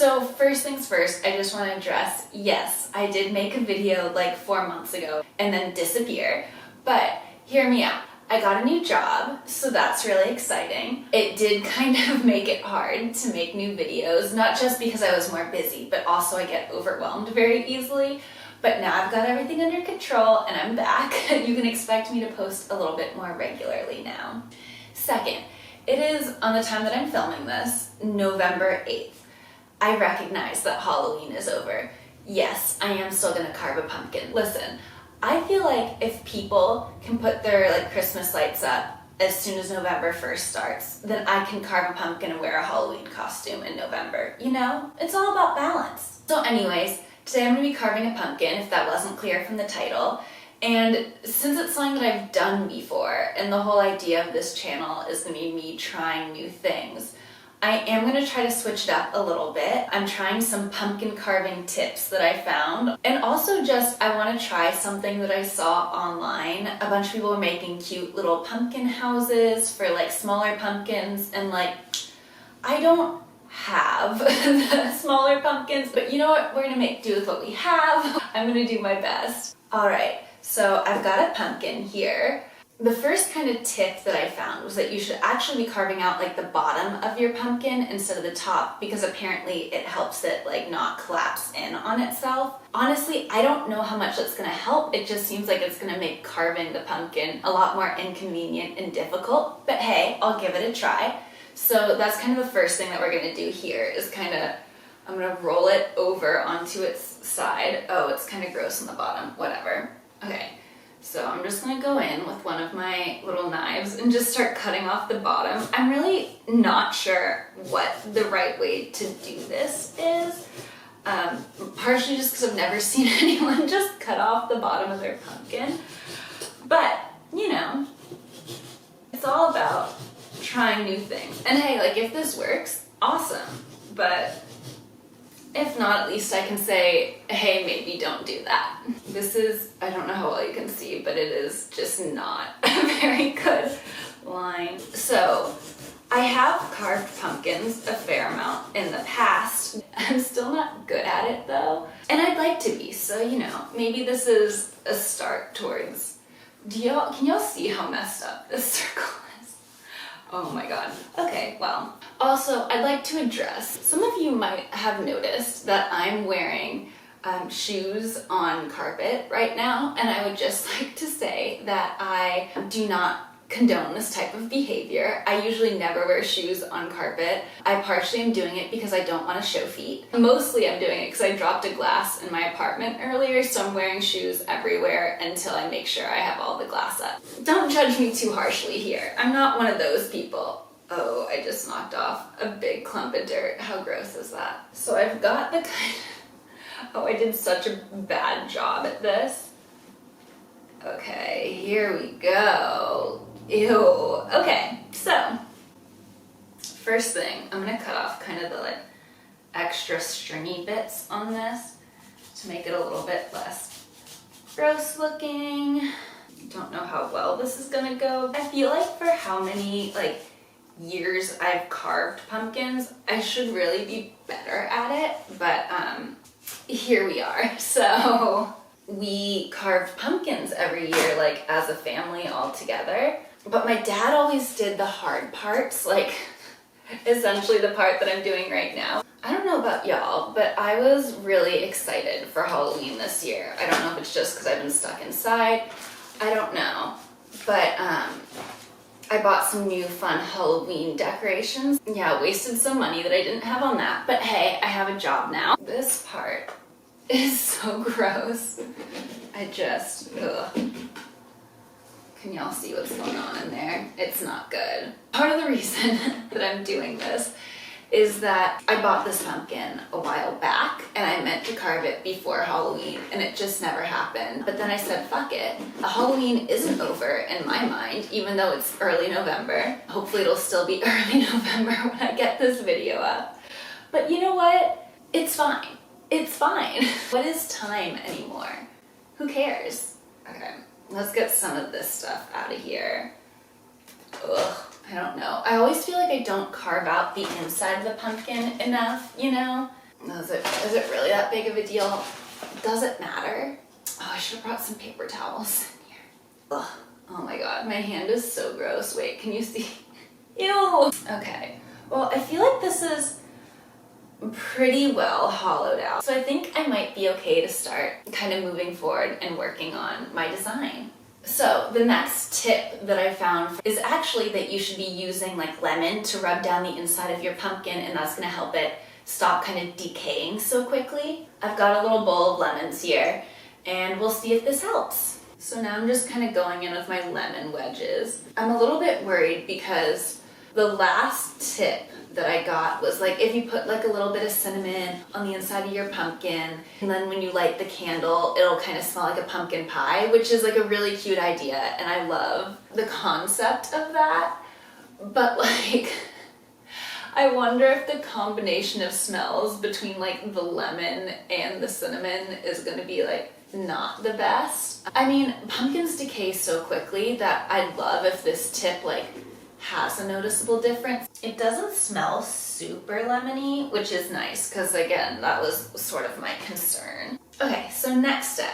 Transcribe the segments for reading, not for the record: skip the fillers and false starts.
So first things first, I just want to address, yes, I did make a video like 4 months ago and then disappear, but hear me out. I got a new job, so that's really exciting. It did kind of make it hard to make new videos, not just because I was more busy, but also I get overwhelmed very easily. But now I've got everything under control and I'm back. You can expect me to post a little bit more regularly now. Second, it is, on the time that I'm filming this, November 8th. I recognize that Halloween is over. Yes, I am still gonna carve a pumpkin. Listen, I feel like if people can put their Christmas lights up as soon as November 1st starts, then I can carve a pumpkin and wear a Halloween costume in November. You know, it's all about balance. So anyways, today I'm gonna be carving a pumpkin, if that wasn't clear from the title. And since it's something that I've done before, and the whole idea of this channel is gonna be me trying new things, I am going to try to switch it up a little bit. I'm trying some pumpkin carving tips that I found. And also just, I want to try something that I saw online. A bunch of people were making cute little pumpkin houses for smaller pumpkins. And I don't have the smaller pumpkins, but you know what? We're going to make do with what we have. I'm going to do my best. All right, so I've got a pumpkin here. The first kind of tip that I found was that you should actually be carving out the bottom of your pumpkin instead of the top, because apparently it helps it not collapse in on itself. Honestly, I don't know how much that's gonna help. It just seems like it's gonna make carving the pumpkin a lot more inconvenient and difficult, but hey, I'll give it a try. So that's kind of the first thing that we're gonna do here is I'm gonna roll it over onto its side. Oh, it's kind of gross on the bottom, whatever. Okay. So I'm just gonna go in with one of my little knives and just start cutting off the bottom. I'm really not sure what the right way to do this is. Partially just because I've never seen anyone just cut off the bottom of their pumpkin. But, you know, it's all about trying new things. And hey, if this works, awesome. But if not, at least I can say, hey, maybe don't do that. This is, I don't know how well you can see, but it is just not a very good line. So I have carved pumpkins a fair amount in the past. I'm still not good at it though. And I'd like to be, so maybe this is a start towards, can y'all see how messed up this circle is? Oh my god. Okay, well. Also, I'd like to address, some of you might have noticed that I'm wearing shoes on carpet right now, and I would just like to say that I do not condone this type of behavior. I usually never wear shoes on carpet. I partially am doing it because I don't want to show feet. Mostly I'm doing it because I dropped a glass in my apartment earlier, so I'm wearing shoes everywhere until I make sure I have all the glass up. Don't judge me too harshly here. I'm not one of those people. Oh, I just knocked off a big clump of dirt. How gross is that? So I've got the oh, I did such a bad job at this. Okay, here we go. Ew. Okay, so first thing, I'm gonna cut off kind of the extra stringy bits on this to make it a little bit less gross looking. Don't know how well this is gonna go. I feel like for how many years I've carved pumpkins, I should really be better at it, but here we are. So we carve pumpkins every year as a family all together, but my dad always did the hard parts, essentially the part that I'm doing right now. I don't know about y'all, but I was really excited for Halloween this year. I don't know if it's just because I've been stuck inside. I don't know, but I bought some new fun Halloween decorations. Yeah, wasted some money that I didn't have on that, but hey, I have a job now. This part is so gross. Ugh. Can y'all see what's going on in there? It's not good. Part of the reason that I'm doing this is that I bought this pumpkin a while back and I meant to carve it before Halloween and it just never happened. But then I said, fuck it. Halloween isn't over in my mind, even though it's early November. Hopefully it'll still be early November when I get this video up. But you know what? It's fine. It's fine. What is time anymore? Who cares? Okay, let's get some of this stuff out of here. Ugh. I don't know. I always feel like I don't carve out the inside of the pumpkin enough, Is it really that big of a deal? Does it matter? Oh, I should have brought some paper towels in here. Ugh. Oh my god, my hand is so gross. Wait, can you see? Ew! Okay, well, I feel like this is pretty well hollowed out. So I think I might be okay to start kind of moving forward and working on my design. So the next tip that I found is actually that you should be using like lemon to rub down the inside of your pumpkin, and that's gonna help it stop kind of decaying so quickly. I've got a little bowl of lemons here, and we'll see if this helps. So now I'm just kind of going in with my lemon wedges. I'm a little bit worried because the last tip that I got was like if you put like a little bit of cinnamon on the inside of your pumpkin, and then when you light the candle it'll kind of smell like a pumpkin pie, which is like a really cute idea and I love the concept of that, but like I wonder if the combination of smells between like the lemon and the cinnamon is gonna be like not the best. I mean, pumpkins decay so quickly that I'd love if this tip like has a noticeable difference. It doesn't smell super lemony, which is nice because again, that was sort of my concern. Okay, so next step.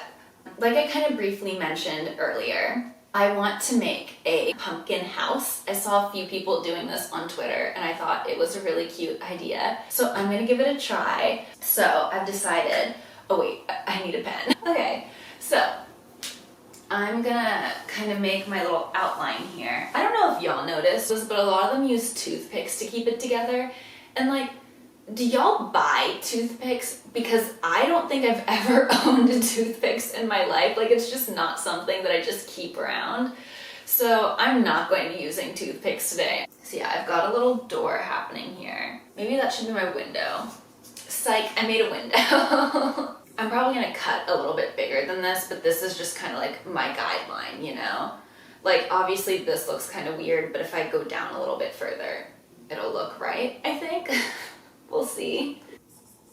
Like I kind of briefly mentioned earlier, I want to make a pumpkin house. I saw a few people doing this on Twitter and I thought it was a really cute idea. So I'm gonna give it a try. So I've decided, oh wait, I need a pen. Okay, so I'm gonna kind of make my little outline here. I don't know if y'all noticed this, but a lot of them use toothpicks to keep it together. And like, do y'all buy toothpicks? Because I don't think I've ever owned toothpicks in my life. Like, it's just not something that I just keep around. So I'm not going to be using toothpicks today. So yeah, I've got a little door happening here. Maybe that should be my window. Psych, I made a window. I'm probably gonna cut a little bit bigger than this, but this is just kind of like my guideline, you know? Like, obviously this looks kind of weird, but if I go down a little bit further, it'll look right, I think. We'll see.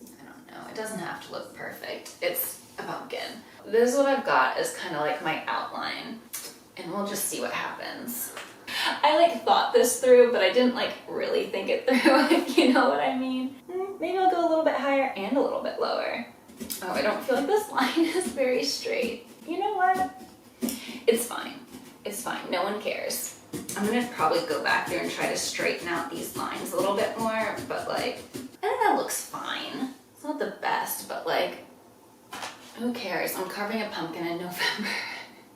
I don't know, it doesn't have to look perfect. It's a pumpkin. This is what I've got as kind of like my outline, and we'll just see what happens. I like thought this through, but I didn't like really think it through, if you know what I mean. Maybe I'll go a little bit higher and a little bit lower. Oh, I don't feel like this line is very straight. You know what? It's fine. It's fine. No one cares. I'm gonna probably go back there and try to straighten out these lines a little bit more, but like, I think that looks fine. It's not the best, but like, who cares? I'm carving a pumpkin in November.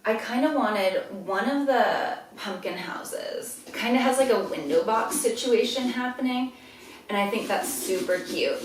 I kind of wanted one of the pumpkin houses. It kind of has like a window box situation happening, and I think that's super cute.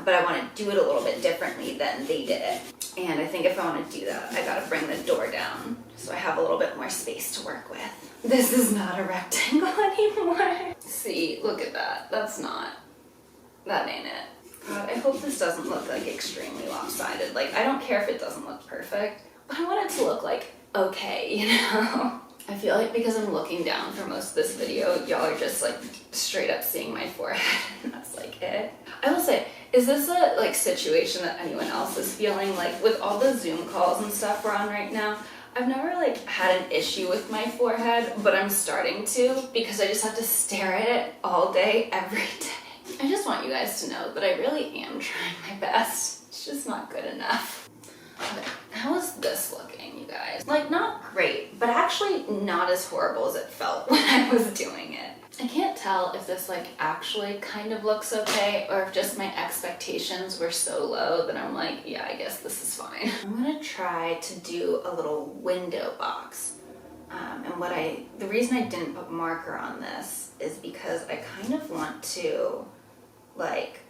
But I want to do it a little bit differently than they did it. And I think if I want to do that, I gotta bring the door down so I have a little bit more space to work with. This is not a rectangle anymore. See, look at that. That ain't it. God, I hope this doesn't look like extremely lopsided. Like, I don't care if it doesn't look perfect, but I want it to look like okay, you know? I feel like because I'm looking down for most of this video, y'all are just like straight up seeing my forehead and that's like it. I will say, is this a like situation that anyone else is feeling? Like with all the Zoom calls and stuff we're on right now, I've never like had an issue with my forehead, but I'm starting to because I just have to stare at it all day, every day. I just want you guys to know that I really am trying my best. It's just not good enough. Okay, how is this looking, you guys? Like, not great, but actually not as horrible as it felt when I was doing it. I can't tell if this like actually kind of looks okay or if just my expectations were so low that I'm like, yeah, I guess this is fine. I'm gonna try to do a little window box. And the reason I didn't put marker on this is because I kind of want to like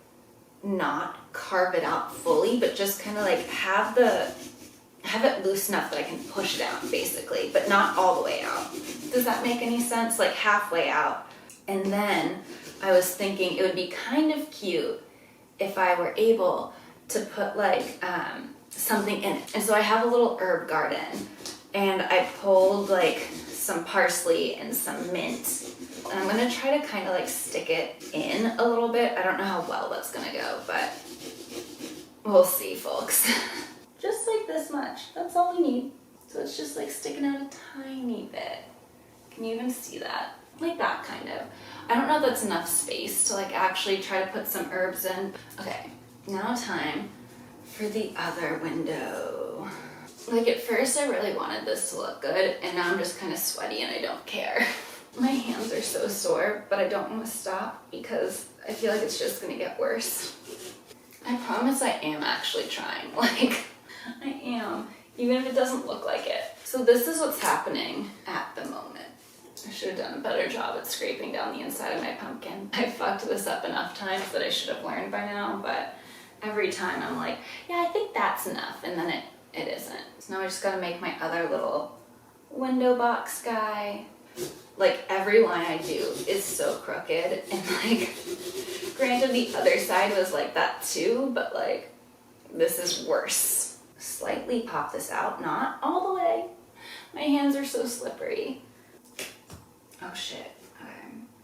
not carve it out fully, but just kind of like have it loose enough that I can push it out basically, but not all the way out. Does that make any sense? Like halfway out. And then I was thinking it would be kind of cute if I were able to put like something in it. And so I have a little herb garden and I pulled like some parsley and some mint. And I'm gonna try to kind of like stick it in a little bit. I don't know how well that's gonna go, but we'll see, folks. Just like this much, that's all we need. So it's just like sticking out a tiny bit. Can you even see that? Like that kind of. I don't know if that's enough space to like actually try to put some herbs in. Okay, Now time for the other window. Like at first I really wanted this to look good, and now I'm just kind of sweaty and I don't care. My hands are so sore, but I don't want to stop because I feel like it's just gonna get worse. I promise I am actually trying. Like, I am, even if it doesn't look like it. So this is what's happening at the moment. I should have done a better job at scraping down the inside of my pumpkin. I fucked this up enough times that I should have learned by now, but every time I'm like, yeah, I think that's enough, and then it isn't. So now I just gotta make my other little window box guy. Like every line I do is so crooked, and like, granted the other side was like that too, but like, this is worse. Slightly pop this out, not all the way. My hands are so slippery. Oh shit,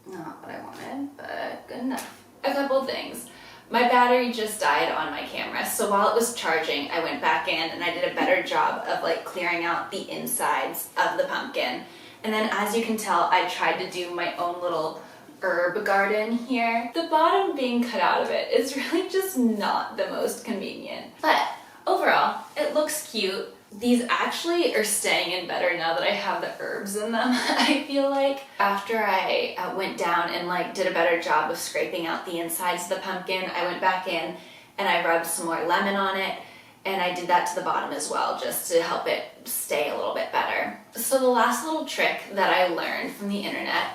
not what I wanted, but good enough. A couple things. My battery just died on my camera, so while it was charging, I went back in and I did a better job of like clearing out the insides of the pumpkin. And then as you can tell, I tried to do my own little herb garden here. The bottom being cut out of it is really just not the most convenient. But overall, it looks cute. These actually are staying in better now that I have the herbs in them. I feel like after I went down and like did a better job of scraping out the insides of the pumpkin, I went back in and I rubbed some more lemon on it, and I did that to the bottom as well just to help it stay a little bit better. So the last little trick that I learned from the internet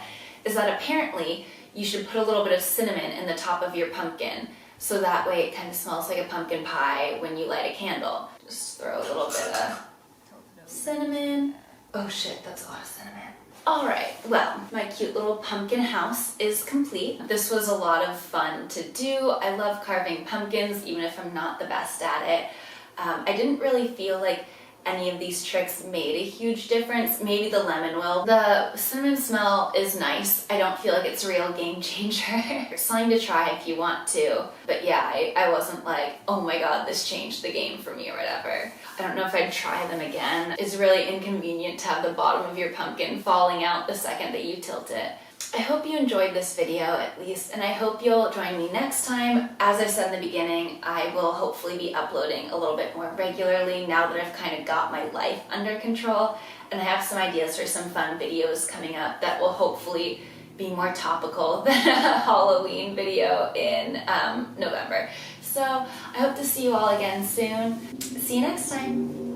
is that apparently you should put a little bit of cinnamon in the top of your pumpkin, so that way it kind of smells like a pumpkin pie when you light a candle. Just throw a little bit of cinnamon. Oh shit, that's a lot of cinnamon. All right, well, my cute little pumpkin house is complete. This was a lot of fun to do. I love carving pumpkins, even if I'm not the best at it. I didn't really feel like any of these tricks made a huge difference. Maybe the lemon will. The cinnamon smell is nice. I don't feel like it's a real game changer. Something to try if you want to. But yeah, I wasn't like, oh my god, this changed the game for me or whatever. I don't know if I'd try them again. It's really inconvenient to have the bottom of your pumpkin falling out the second that you tilt it. I hope you enjoyed this video at least, and I hope you'll join me next time. As I said in the beginning, I will hopefully be uploading a little bit more regularly now that I've kind of got my life under control, and I have some ideas for some fun videos coming up that will hopefully be more topical than a Halloween video in November. So I hope to see you all again soon. See you next time.